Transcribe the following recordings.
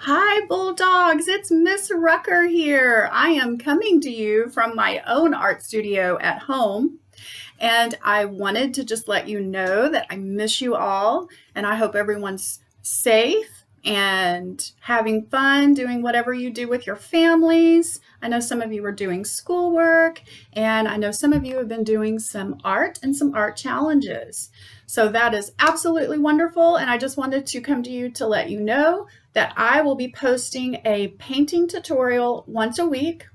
Hi, Bulldogs. It's Miss Rucker here. I am coming to you from my own art studio at home. And I wanted to just let you know that I miss you all. And I hope everyone's safe and having fun doing whatever you do with your families. I know some of you are doing schoolwork, and I know some of you have been doing some art and some art challenges. So that is absolutely wonderful. And I just wanted to come to you to let you know that I will be posting a painting tutorial once a week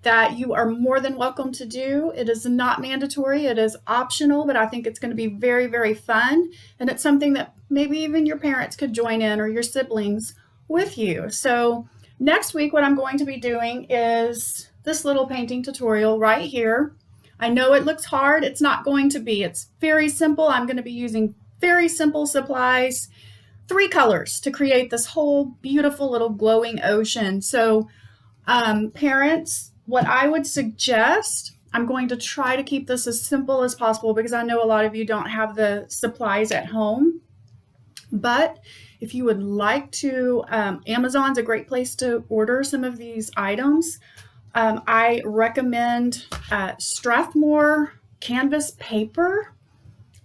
that you are more than welcome to do. It is not mandatory, it is optional, but I think it's going to be very, very fun. And it's something that maybe even your parents could join in or your siblings with you. So next week, what I'm going to be doing is this little painting tutorial right here. I know it looks hard. It's not going to be. It's very simple. I'm going to be using very simple supplies, 3 colors to create this whole beautiful little glowing ocean. So parents, what I would suggest, I'm going to try to keep this as simple as possible because I know a lot of you don't have the supplies at home. But if you would like to, Amazon's a great place to order some of these items. I recommend Strathmore canvas paper.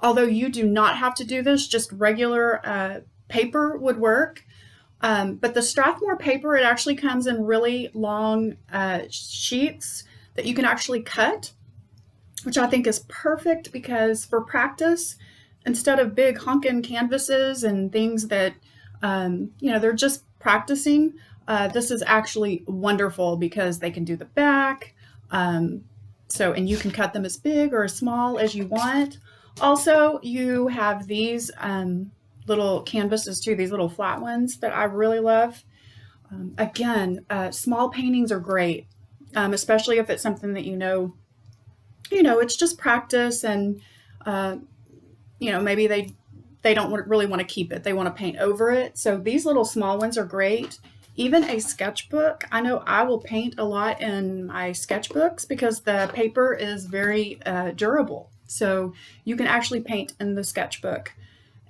Although you do not have to do this, just regular paper would work. But the Strathmore paper, it actually comes in really long sheets that you can actually cut, which I think is perfect because for practice, instead of big honkin' canvases and things that, they're just practicing, this is actually wonderful because they can do the back. And you can cut them as big or as small as you want. Also, you have these little canvases too, these little flat ones that I really love. Again, small paintings are great, especially if it's something that it's just practice and, maybe they don't really want to keep it. They want to paint over it. So these little small ones are great. Even a sketchbook. I know I will paint a lot in my sketchbooks because the paper is very durable. So you can actually paint in the sketchbook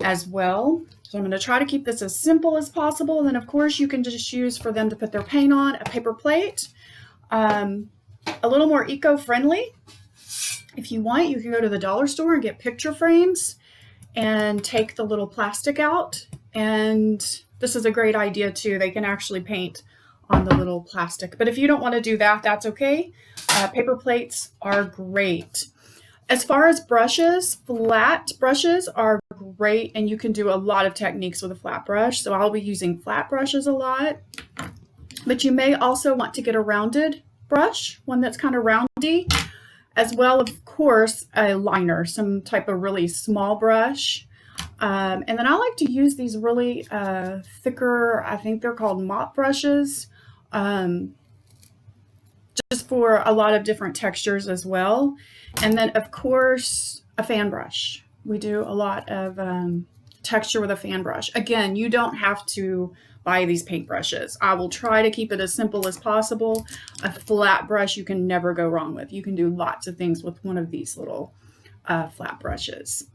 as well. So I'm going to try to keep this as simple as possible. And then of course you can just use for them to put their paint on a paper plate. A little more eco-friendly. If you want, you can go to the dollar store and get picture frames and take the little plastic out. And this is a great idea too. They can actually paint on the little plastic. But if you don't want to do that, that's okay. Paper plates are great. As far as brushes, flat brushes are great, and you can do a lot of techniques with a flat brush. So I'll be using flat brushes a lot. But you may also want to get a rounded brush, one that's kind of roundy, as well, of course, a liner, some type of really small brush. And then I like to use these really thicker, I think they're called mop brushes, just for a lot of different textures as well. And then, of course, a fan brush. We do a lot of texture with a fan brush. Again, you don't have to buy these paintbrushes. I will try to keep it as simple as possible. A flat brush you can never go wrong with. You can do lots of things with one of these little flat brushes.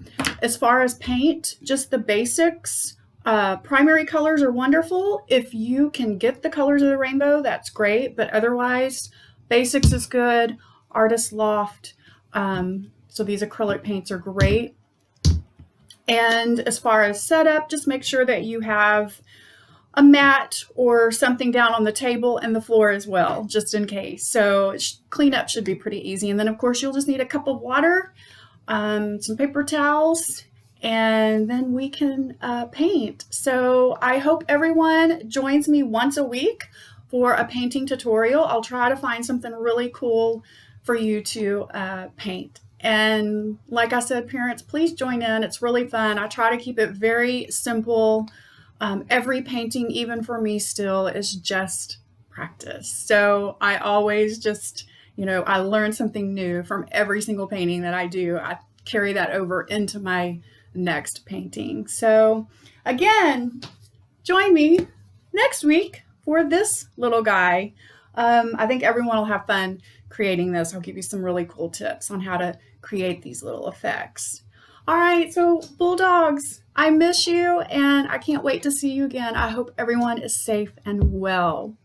As far as paint, just the basics. Primary colors are wonderful. If you can get the colors of the rainbow, that's great. But otherwise, basics is good. Artist Loft. So these acrylic paints are great. And as far as setup, just make sure that you have a mat or something down on the table and the floor as well, just in case. So cleanup should be pretty easy. And then of course you'll just need a cup of water, some paper towels, and then we can paint. So I hope everyone joins me once a week for a painting tutorial. I'll try to find something really cool for you to paint. And like I said, parents, please join in. It's really fun. I try to keep it very simple. Every painting, even for me still, is just practice. So I always just, I learn something new from every single painting that I do. I carry that over into my next painting. So again, join me next week for this little guy. I think everyone will have fun creating this. I'll give you some really cool tips on how to create these little effects. All right, so Bulldogs, I miss you and I can't wait to see you again. I hope everyone is safe and well.